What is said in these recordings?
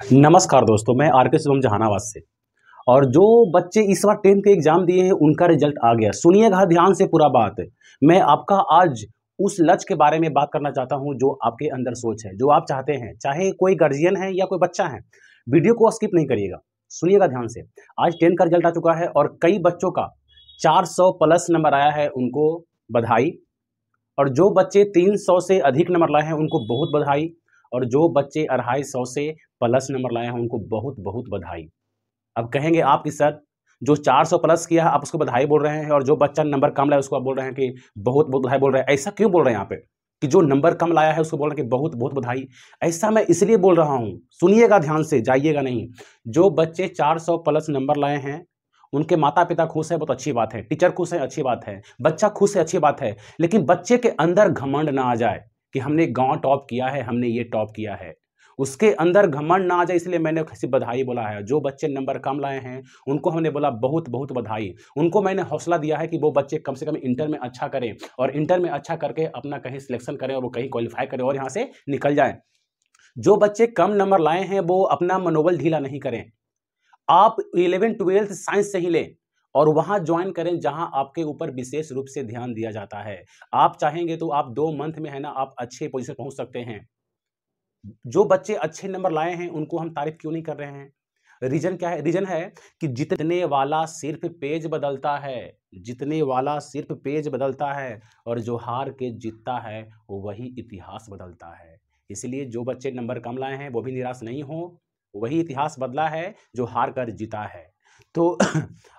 नमस्कार दोस्तों, मैं आर के शुभम जहानाबाद से। और जो बच्चे इस बार 10th के एग्जाम दिए हैं उनका रिजल्ट आ गया। सुनिएगा ध्यान से पूरा बात। मैं आपका आज उस लक्ष्य के बारे में बात करना चाहता हूं जो आपके अंदर सोच है, जो आप चाहते हैं, चाहे कोई गार्जियन है या कोई बच्चा है। वीडियो को स्किप नहीं करिएगा, सुनिएगा ध्यान से। आज 10th का रिजल्ट आ चुका है और कई बच्चों का 400 प्लस नंबर आया है, उनको बधाई। और जो बच्चे 300 से अधिक नंबर लाए हैं उनको बहुत बधाई। और जो बच्चे 250 से प्लस नंबर लाए हैं उनको बहुत बहुत बधाई। अब कहेंगे आप कि सर, जो 400 प्लस किया है आप उसको बधाई बोल रहे हैं और जो बच्चा नंबर कम लाया उसको आप बोल रहे हैं कि बहुत बहुत बधाई बोल रहे हैं। ऐसा क्यों बोल रहे हैं यहाँ पे कि जो नंबर कम लाया है उसको बोल रहे हैं कि बहुत बहुत बधाई? ऐसा मैं इसलिए बोल रहा हूँ, सुनिएगा ध्यान से, जाइएगा नहीं। जो बच्चे 400 प्लस नंबर लाए हैं उनके माता पिता खुश है, बहुत अच्छी बात है। टीचर खुश है, अच्छी बात है। बच्चा खुश है, अच्छी बात है। लेकिन बच्चे के अंदर घमंड ना आ जाए कि हमने गांव टॉप किया है, हमने ये टॉप किया है। उसके अंदर घमंड ना आ जाए, इसलिए मैंने सिर्फ बधाई बोला है। जो बच्चे नंबर कम लाए हैं उनको हमने बोला बहुत बहुत बधाई। उनको मैंने हौसला दिया है कि वो बच्चे कम से कम इंटर में अच्छा करें और इंटर में अच्छा करके अपना कहीं सिलेक्शन करें और वो कहीं क्वालिफाई करें और यहाँ से निकल जाएं। जो बच्चे कम नंबर लाए हैं वो अपना मनोबल ढीला नहीं करें। आप 11th-12th साइंस से ही लें और वहां ज्वाइन करें जहां आपके ऊपर विशेष रूप से ध्यान दिया जाता है। आप चाहेंगे तो आप 2 मंथ में है ना, आप अच्छे पोजीशन पहुंच सकते हैं। जो बच्चे अच्छे नंबर लाए हैं उनको हम तारीफ क्यों नहीं कर रहे हैं? रीजन क्या है? रीजन है कि जीतने वाला सिर्फ पेज बदलता है, जीतने वाला सिर्फ पेज बदलता है और जो हार के जीतता है वो वही इतिहास बदलता है। इसलिए जो बच्चे नंबर कम लाए हैं वो भी निराश नहीं हो, वही इतिहास बदला है जो हार कर जीता है। तो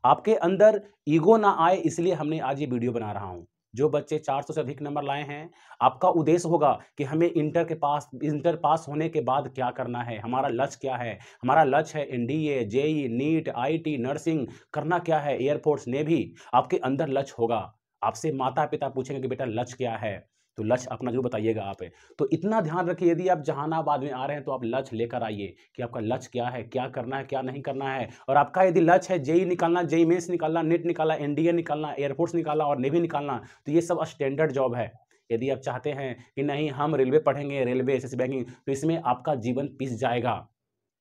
आपके अंदर ईगो ना आए, इसलिए हमने आज ये वीडियो बना रहा हूँ। जो बच्चे 400 से अधिक नंबर लाए हैं, आपका उद्देश्य होगा कि हमें इंटर पास होने के बाद क्या करना है, हमारा लक्ष्य क्या है। हमारा लक्ष्य है NDA, JEE, NEET, IT, nursing करना क्या है, एयरफोर्स, नेवी। आपके अंदर लक्ष्य होगा। आपसे माता पिता पूछेंगे कि बेटा लक्ष्य क्या है, तो लक्ष्य अपना जरूर बताइएगा आप। तो इतना ध्यान रखिए, यदि आप जहानाबाद में आ रहे हैं तो आप लक्ष्य लेकर आइए कि आपका लक्ष्य क्या है, क्या करना है, क्या नहीं करना है। और आपका यदि लक्ष्य है जेई निकालना, जेई मेंस निकालना, नीट निकालना, एनडीए निकालना, एयरफोर्स निकालना और नेवी निकालना, तो ये सब स्टैंडर्ड जॉब है। यदि आप चाहते हैं कि नहीं हम रेलवे पढ़ेंगे, रेलवे, एसएससी, बैंकिंग, तो इसमें आपका जीवन पिस जाएगा।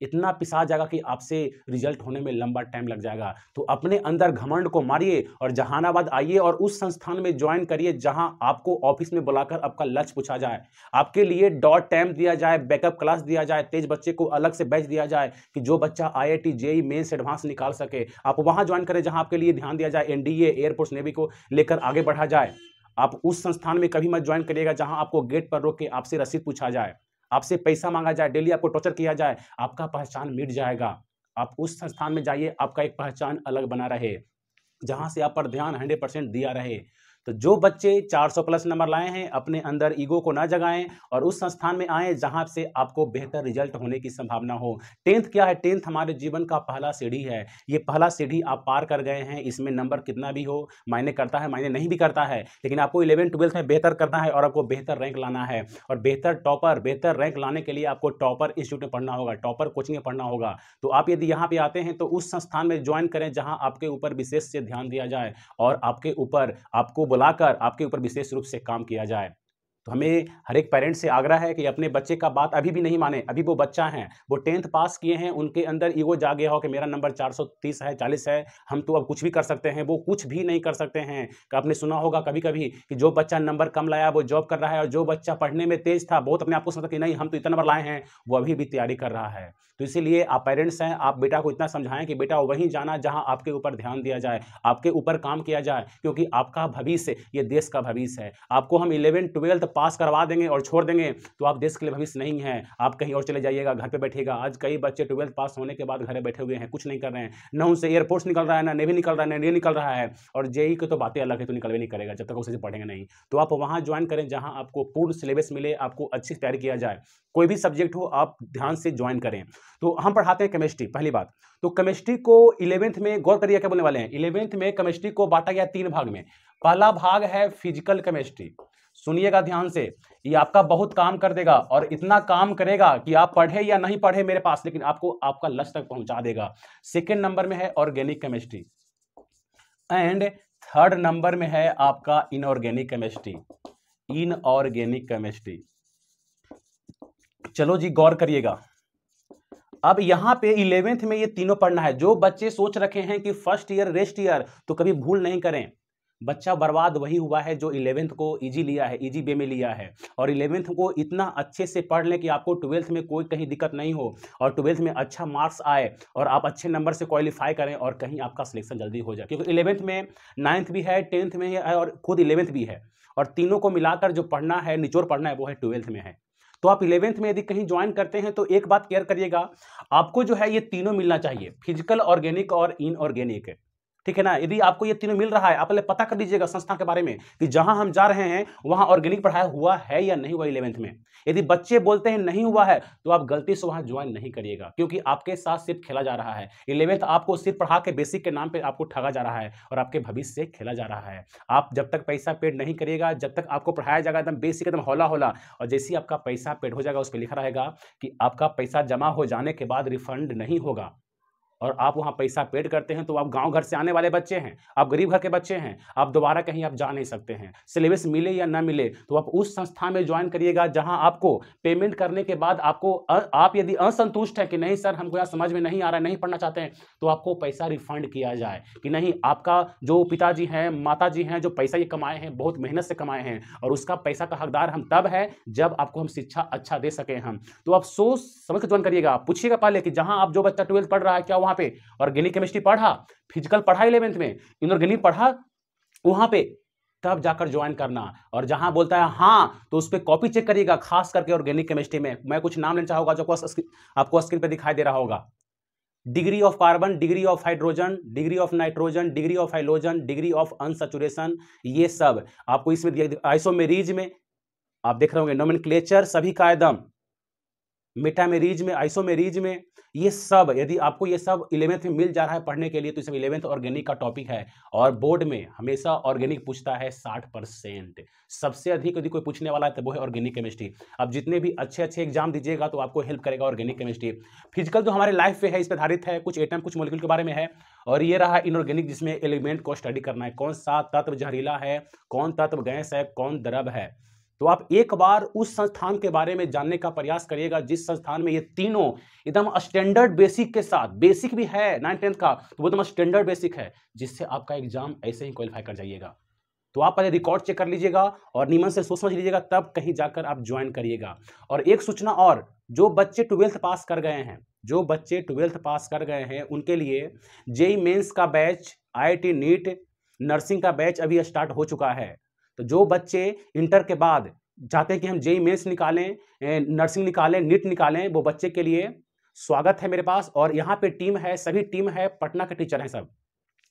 इतना पिसा जाएगा कि आपसे रिजल्ट होने में लंबा टाइम लग जाएगा। तो अपने अंदर घमंड को मारिए और जहानाबाद आइए और उस संस्थान में ज्वाइन करिए जहां आपको ऑफिस में बुलाकर आपका लक्ष्य पूछा जाए, आपके लिए डॉट टाइम दिया जाए, बैकअप क्लास दिया जाए, तेज बच्चे को अलग से बैच दिया जाए कि जो बच्चा आईआईटी, जेई मेंस, एडवांस निकाल सके। आप वहां ज्वाइन करें जहां आपके लिए ध्यान दिया जाए, एनडीए, एयरफोर्स, नेवी को लेकर आगे बढ़ा जाए। आप उस संस्थान में कभी मत ज्वाइन करिएगा जहां आपको गेट पर रोक के आपसे रसीद पूछा जाए, आपसे पैसा मांगा जाए, डेली आपको टॉर्चर किया जाए। आपका पहचान मिट जाएगा। आप उस संस्थान में जाइए, आपका एक पहचान अलग बना रहे, जहां से आप पर ध्यान 100% दिया रहे। तो जो बच्चे 400 प्लस नंबर लाए हैं अपने अंदर ईगो को ना जगाएं और उस संस्थान में आए जहां से आपको बेहतर रिजल्ट होने की संभावना हो। 10th क्या है? 10th हमारे जीवन का पहला सीढ़ी है। ये पहला सीढ़ी आप पार कर गए हैं। इसमें नंबर कितना भी हो मायने करता है, मायने नहीं भी करता है, लेकिन आपको 11th-12th में बेहतर करना है और आपको बेहतर रैंक लाना है। और बेहतर रैंक लाने के लिए आपको टॉपर इंस्टीट्यूट में पढ़ना होगा, टॉपर कोचिंग में पढ़ना होगा। तो आप यदि यहाँ पे आते हैं तो उस संस्थान में ज्वाइन करें जहां आपके ऊपर विशेष से ध्यान दिया जाए और आपके ऊपर आपको बुलाकर आपके ऊपर विशेष रूप से काम किया जाए। तो हमें हर एक पेरेंट्स से आग्रह है कि अपने बच्चे का बात अभी भी नहीं माने। अभी वो बच्चा है, वो 10th पास किए हैं, उनके अंदर ईगो जा गया हो कि मेरा नंबर 430 है, 40 है, हम तो अब कुछ भी कर सकते हैं। वो कुछ भी नहीं कर सकते हैं। आपने सुना होगा कभी कभी कि जो बच्चा नंबर कम लाया वो जॉब कर रहा है और जो बच्चा पढ़ने में तेज था, बहुत अपने आप को समझता कि नहीं हम तो इतना नंबर लाए हैं, वो अभी भी तैयारी कर रहा है। तो इसीलिए आप पेरेंट्स हैं, आप बेटा को इतना समझाएं कि बेटा वहीं जाना जहां आपके ऊपर ध्यान दिया जाए, आपके ऊपर काम किया जाए, क्योंकि आपका भविष्य ये देश का भविष्य है। आपको हम 11th-12th पास करवा देंगे और छोड़ देंगे तो आप देश के लिए भविष्य नहीं है। आप कहीं और चले जाइएगा, घर पे बैठिएगा। आज कई बच्चे 12th पास होने के बाद घर बैठे हुए हैं, कुछ नहीं कर रहे हैं। ना उनसे एयरफोर्स निकल रहा है, ना नेवी निकल रहा है, ना एनडीए निकल रहा है। और जेई की तो बातें अलग है, तो निकल भी नहीं करेगा जब तक उसे पढ़ेंगे नहीं। तो आप वहां ज्वाइन करें जहां आपको पूर्ण सिलेबस मिले, आपको अच्छी तैयारी किया जाए। कोई भी सब्जेक्ट हो आप ध्यान से ज्वाइन करें। तो हम पढ़ाते हैं केमिस्ट्री, पहली बात। तो केमिस्ट्री को 11th में गौर करिए क्या बोलने वाले हैं। 11th में केमिस्ट्री को बांटा गया 3 भाग में। पहला भाग है फिजिकल केमिस्ट्री। सुनिएगा ध्यान से, ये आपका बहुत काम कर देगा और इतना काम करेगा कि आप पढ़े या नहीं पढ़े मेरे पास, लेकिन आपको आपका लक्ष्य तक पहुंचा देगा। सेकेंड नंबर में है organic chemistry and third number में है आपका इनऑर्गेनिक केमिस्ट्री। इनऑर्गेनिक केमिस्ट्री, चलो जी गौर करिएगा। अब यहाँ पे 11th में ये तीनों पढ़ना है। जो बच्चे सोच रखे हैं कि फर्स्ट ईयर रेस्ट ईयर, तो कभी भूल नहीं करें। बच्चा बर्बाद वही हुआ है जो 11th को इजी लिया है, इजी वे में लिया है, और 11th को इतना अच्छे से पढ़ लें कि आपको 12th में कोई कहीं दिक्कत नहीं हो, और 12th में अच्छा मार्क्स आए और आप अच्छे नंबर से क्वालिफाई करें और कहीं आपका सिलेक्शन जल्दी हो जाए। क्योंकि 11th में 9th भी है, 10th में है और खुद 11th भी है, और तीनों को मिलाकर जो पढ़ना है, निचोड़ पढ़ना है, वो है 12th में है। तो आप 11th में यदि कहीं ज्वाइन करते हैं तो एक बात क्लियर करिएगा, आपको जो है ये तीनों मिलना चाहिए, फिजिकल, ऑर्गेनिक और इनऑर्गेनिक। ठीक है ना। यदि आपको ये तीनों मिल रहा है, आप पहले पता कर लीजिएगा संस्था के बारे में कि जहां हम जा रहे हैं वहां ऑर्गेनिक पढ़ाया हुआ है या नहीं हुआ 11th में। यदि बच्चे बोलते हैं नहीं हुआ है तो आप गलती से वहां ज्वाइन नहीं करिएगा, क्योंकि आपके साथ सिर्फ खेला जा रहा है। 11th आपको सिर्फ पढ़ा के बेसिक के नाम पे आपको ठगा जा रहा है और आपके भविष्य से खेला जा रहा है। आप जब तक पैसा पेड नहीं करिएगा, जब तक आपको पढ़ाया जाएगा एकदम बेसिक, एकदम हौला हौला, और जैसे ही आपका पैसा पेड हो जाएगा उस पर लिखा रहेगा कि आपका पैसा जमा हो जाने के बाद रिफंड नहीं होगा, और आप वहाँ पैसा पेड करते हैं, तो आप गांव घर से आने वाले बच्चे हैं, आप गरीब घर के बच्चे हैं, आप दोबारा कहीं आप जा नहीं सकते हैं। सिलेबस मिले या ना मिले तो आप उस संस्था में ज्वाइन करिएगा जहां आपको पेमेंट करने के बाद आपको आप यदि असंतुष्ट है कि नहीं सर हमको यहाँ समझ में नहीं आ रहा है, नहीं पढ़ना चाहते हैं, तो आपको पैसा रिफंड किया जाए कि नहीं, आपका जो पिताजी हैं, माताजी हैं, जो पैसा ये कमाए हैं, बहुत मेहनत से कमाए हैं, और उसका पैसा का हकदार हम तब है जब आपको हम शिक्षा अच्छा दे सके हम। तो आप सोच समझ के ज्वाइन करिएगा। पूछिएगा पहले कि जहां आप जो बच्चा 12th पढ़ रहा है क्या वहां पे ऑर्गेनिक केमिस्ट्री पढ़ा, फिजिकल पढ़ा 11th में, इनऑर्गेनिक पढ़ा वहां पे, तब जाकर ज्वाइन करना। और जहां बोलता है हाँ तो उस पर कॉपी चेक करिएगा, खास करके ऑर्गेनिक केमिस्ट्री में। मैं कुछ नाम लेना चाहूंगा जो आपको स्क्रीन पे दिखाई दे रहा होगा। Degree of carbon, degree of hydrogen, degree of nitrogen, degree of halogen, degree of unsaturation, ये सब आपको इसमें दिया। आइसोमेरीज में आप देख रहे होंगे, नोमेनक्लेचर सभी का एकदम, मेटामेरीज में, आइसोमेरीज में, ये सब यदि आपको ये सब 11th में मिल जा रहा है पढ़ने के लिए तो इसमें 11th ऑर्गेनिक का टॉपिक है। और बोर्ड में हमेशा ऑर्गेनिक पूछता है 60%, सबसे अधिक यदि कोई पूछने वाला है तो वो है ऑर्गेनिक केमिस्ट्री। अब जितने भी अच्छे अच्छे एग्जाम दीजिएगा तो आपको हेल्प करेगा ऑर्गेनिक केमिस्ट्री। फिजिकल जो हमारे लाइफ पे है, इस पर आधारित है, कुछ एटम कुछ मॉलिक्यूल के बारे में है। और ये रहा इनऑर्गेनिक, जिसमें एलिमेंट को स्टडी करना है, कौन सा तत्व जहरीला है, कौन तत्व गैस है, कौन द्रव है। तो आप एक बार उस संस्थान के बारे में जानने का प्रयास करिएगा जिस संस्थान में ये तीनों एकदम स्टैंडर्ड बेसिक के साथ, बेसिक भी है 9th-10th का, तो वो एकदम स्टैंडर्ड बेसिक है जिससे आपका एग्जाम ऐसे ही क्वालिफाई कर जाइएगा। तो आप पहले रिकॉर्ड चेक कर लीजिएगा और नियमन से सोच समझ लीजिएगा, तब कहीं जाकर आप ज्वाइन करिएगा। और एक सूचना और, जो बच्चे 12th पास कर गए हैं, जो बच्चे 12th पास कर गए हैं उनके लिए जेईई मेंस का बैच, IIT नीट, नर्सिंग का बैच अभी स्टार्ट हो चुका है। तो जो बच्चे इंटर के बाद चाहते हैं कि हम जेईई मेंस निकालें, नर्सिंग निकालें, नीट निकालें, वो बच्चे के लिए स्वागत है मेरे पास। और यहाँ पे टीम है, सभी टीम है, पटना के टीचर हैं सब,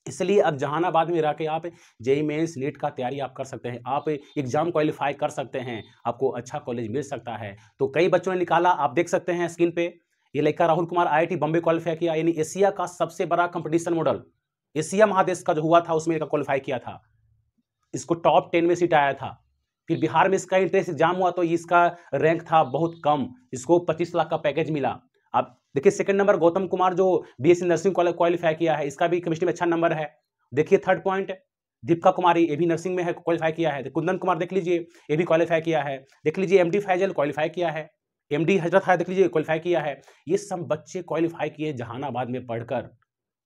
इसलिए अब जहानाबाद में रह के आप जेईई मेंस नीट का तैयारी आप कर सकते हैं, आप एग्जाम क्वालिफाई कर सकते हैं, आपको अच्छा कॉलेज मिल सकता है। तो कई बच्चों ने निकाला, आप देख सकते हैं स्क्रीन पे, ये लड़का राहुल कुमार IIT बॉम्बे क्वालिफाई किया, यानी एशिया का सबसे बड़ा कंपटीशन मॉडल, एशिया महादेश का जो हुआ था उसमें क्वालिफाई किया था, इसको टॉप 10 में सीट आया था। फिर बिहार में इसका इंट्रेंस एग्जाम हुआ तो इसका रैंक था बहुत कम, इसको 25 लाख का पैकेज मिला। आप देखिए सेकंड नंबर गौतम कुमार जो BSc नर्सिंग क्वालिफाई किया है, इसका भी केमिस्ट्री में अच्छा नंबर है। देखिए थर्ड पॉइंट, दीपिका कुमारी, ये भी नर्सिंग में है, क्वालिफाई किया है। कुंदन कुमार देख लीजिए, ये भी क्वालिफाई किया है। देख लीजिए MD फैजल क्वालिफाई किया है, MD हजरत है, देख लीजिए क्वालिफाई किया है। ये सब बच्चे क्वालिफाई किए जहानाबाद में पढ़कर,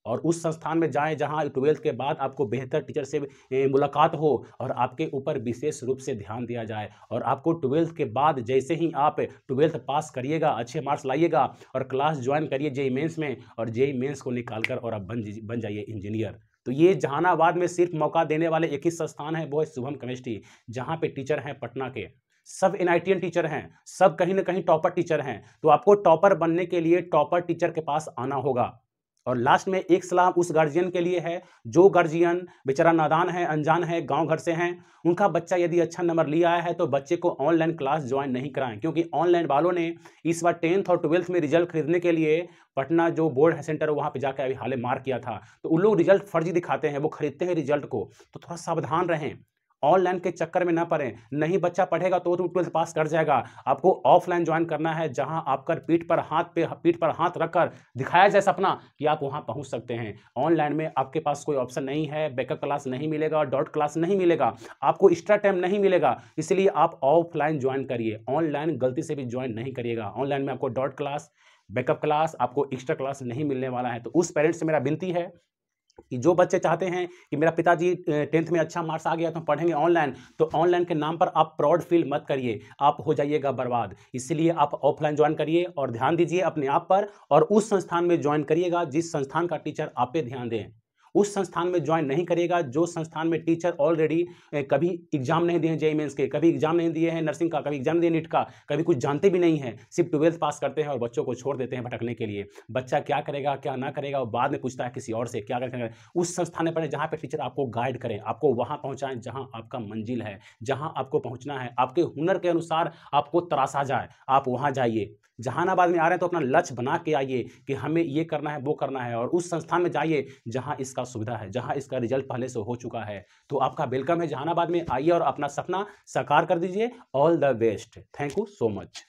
और उस संस्थान में जाएं जहां 12th के बाद आपको बेहतर टीचर से मुलाकात हो और आपके ऊपर विशेष रूप से ध्यान दिया जाए। और आपको 12th के बाद जैसे ही आप 12th पास करिएगा, अच्छे मार्क्स लाइएगा और क्लास ज्वाइन करिए जेईई मेंस में, और जेईई मेंस को निकाल कर और आप बन जाइए इंजीनियर। तो ये जहानाबाद में सिर्फ मौका देने वाले एक ही संस्थान है, वो है शुभम केमिस्ट्री, जहाँ पे टीचर हैं पटना के, सब NITian टीचर हैं, सब कहीं ना कहीं टॉपर टीचर हैं। तो आपको टॉपर बनने के लिए टॉपर टीचर के पास आना होगा। और लास्ट में एक सलाह उस गार्जियन के लिए है, जो गार्जियन बेचारा नादान है, अनजान है, गांव घर से हैं, उनका बच्चा यदि अच्छा नंबर लिया है तो बच्चे को ऑनलाइन क्लास ज्वाइन नहीं कराएं, क्योंकि ऑनलाइन वालों ने इस बार 10th और 12th में रिजल्ट खरीदने के लिए पटना जो बोर्ड है सेंटर, वहाँ पे जाकर अभी हाल ही मार किया था। तो उन लोग रिजल्ट फर्जी दिखाते हैं, वो खरीदते हैं रिजल्ट को, तो थोड़ा सावधान रहें, ऑनलाइन के चक्कर में ना पड़े। नहीं बच्चा पढ़ेगा तो 12th पास कर जाएगा, आपको ऑफलाइन ज्वाइन करना है, जहां आपका पीठ पर हाथ रखकर दिखाया जाए सपना कि आप वहां पहुंच सकते हैं। ऑनलाइन में आपके पास कोई ऑप्शन नहीं है, बैकअप क्लास नहीं मिलेगा, डॉट क्लास नहीं मिलेगा, आपको एक्स्ट्रा टाइम नहीं मिलेगा, इसलिए आप ऑफलाइन ज्वाइन करिए, ऑनलाइन गलती से भी ज्वाइन नहीं करिएगा। ऑनलाइन में आपको डॉट क्लास, बैकअप क्लास, आपको एक्स्ट्रा क्लास नहीं मिलने वाला है। तो उस पेरेंट्स से मेरा विनती है कि जो बच्चे चाहते हैं कि मेरा पिताजी 10th में अच्छा मार्क्स आ गया तो पढ़ेंगे ऑनलाइन, तो ऑनलाइन के नाम पर आप प्राउड फील मत करिए, आप हो जाइएगा बर्बाद। इसलिए आप ऑफलाइन ज्वाइन करिए और ध्यान दीजिए अपने आप पर, और उस संस्थान में ज्वाइन करिएगा जिस संस्थान का टीचर आप पे ध्यान दें। उस संस्थान में ज्वाइन नहीं करिएगा जो संस्थान में टीचर ऑलरेडी कभी एग्जाम नहीं दिए हैं जेईई मेंस के, कभी एग्जाम नहीं दिए हैं नर्सिंग का, कभी एग्जाम दिए नीट का, कभी कुछ जानते भी नहीं हैं, सिर्फ 12th पास करते हैं और बच्चों को छोड़ देते हैं भटकने के लिए। बच्चा क्या करेगा क्या ना करेगा वो बाद में पूछता है किसी और से, क्या करेगा। उस संस्थान में पढ़े जहाँ पे टीचर आपको गाइड करें, आपको वहाँ पहुँचाएं जहाँ आपका मंजिल है, जहाँ आपको पहुँचना है, आपके हुनर के अनुसार आपको तराशा जाए, आप वहाँ जाइए। जहानाबाद में आ रहे हैं तो अपना लक्ष्य बना के आइए कि हमें ये करना है वो करना है, और उस संस्थान में जाइए जहां इसका सुविधा है, जहां इसका रिजल्ट पहले से हो चुका है। तो आपका वेलकम है जहानाबाद में, आइए और अपना सपना साकार कर दीजिए। All the best, thank you so much.